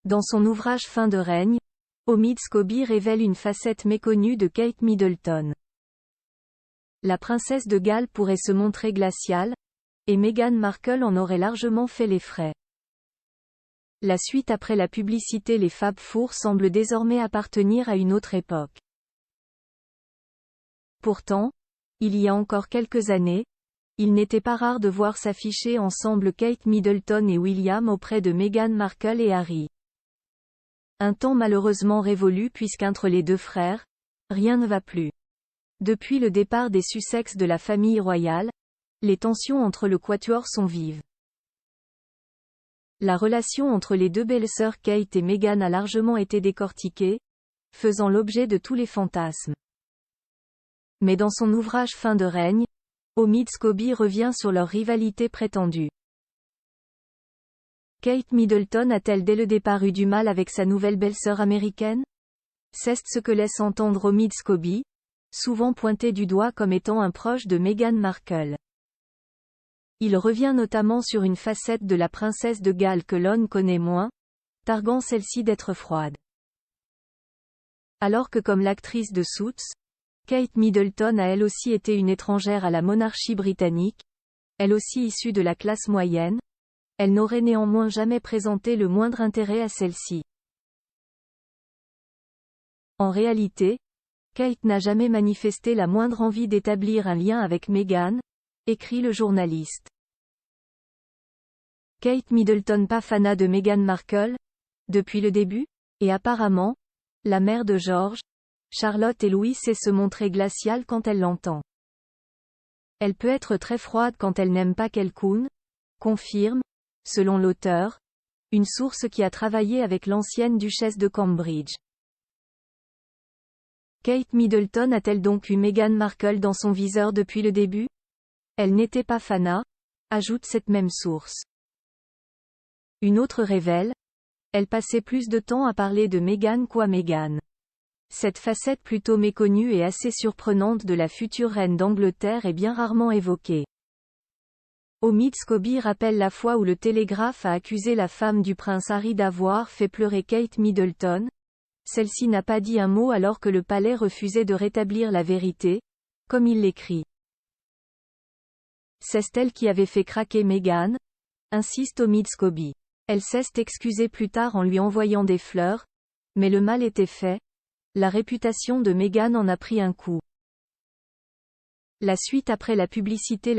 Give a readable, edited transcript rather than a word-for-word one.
Dans son ouvrage Fin de règne, Omid Scobie révèle une facette méconnue de Kate Middleton. La princesse de Galles pourrait se montrer glaciale, et Meghan Markle en aurait largement fait les frais. La suite après la publicité Les Fab Four semble désormais appartenir à une autre époque. Pourtant, il y a encore quelques années, il n'était pas rare de voir s'afficher ensemble Kate Middleton et William auprès de Meghan Markle et Harry. Un temps malheureusement révolu puisqu'entre les deux frères, rien ne va plus. Depuis le départ des Sussex de la famille royale, les tensions entre le quatuor sont vives. La relation entre les deux belles-sœurs Kate et Meghan a largement été décortiquée, faisant l'objet de tous les fantasmes. Mais dans son ouvrage Fin de règne, Omid Scobie revient sur leur rivalité prétendue. Kate Middleton a-t-elle dès le départ eu du mal avec sa nouvelle belle-sœur américaine? C'est ce que laisse entendre Omid Scobie, souvent pointé du doigt comme étant un proche de Meghan Markle. Il revient notamment sur une facette de la princesse de Galles que l'on connaît moins, targuant celle-ci d'être froide. Alors que comme l'actrice de Suits, Kate Middleton a elle aussi été une étrangère à la monarchie britannique, elle aussi issue de la classe moyenne, elle n'aurait néanmoins jamais présenté le moindre intérêt à celle-ci. En réalité, Kate n'a jamais manifesté la moindre envie d'établir un lien avec Meghan, écrit le journaliste. Kate Middleton pas fanat de Meghan Markle, depuis le début, et apparemment, la mère de George, Charlotte et Louis sait se montrer glaciale quand elle l'entend. Elle peut être très froide quand elle n'aime pas quelqu'un, confirme, selon l'auteur, une source qui a travaillé avec l'ancienne duchesse de Cambridge. Kate Middleton a-t-elle donc eu Meghan Markle dans son viseur depuis le début? Elle n'était pas fanat, ajoute cette même source. Une autre révèle, elle passait plus de temps à parler de Meghan qu'à Meghan. Cette facette plutôt méconnue et assez surprenante de la future reine d'Angleterre est bien rarement évoquée. Omid Scobie rappelle la fois où le Télégraphe a accusé la femme du prince Harry d'avoir fait pleurer Kate Middleton. Celle-ci n'a pas dit un mot alors que le palais refusait de rétablir la vérité, comme il l'écrit. C'est elle qui avait fait craquer Meghan, insiste Omid Scobie. Elle s'est excusée plus tard en lui envoyant des fleurs, mais le mal était fait. La réputation de Meghan en a pris un coup. La suite après la publicité.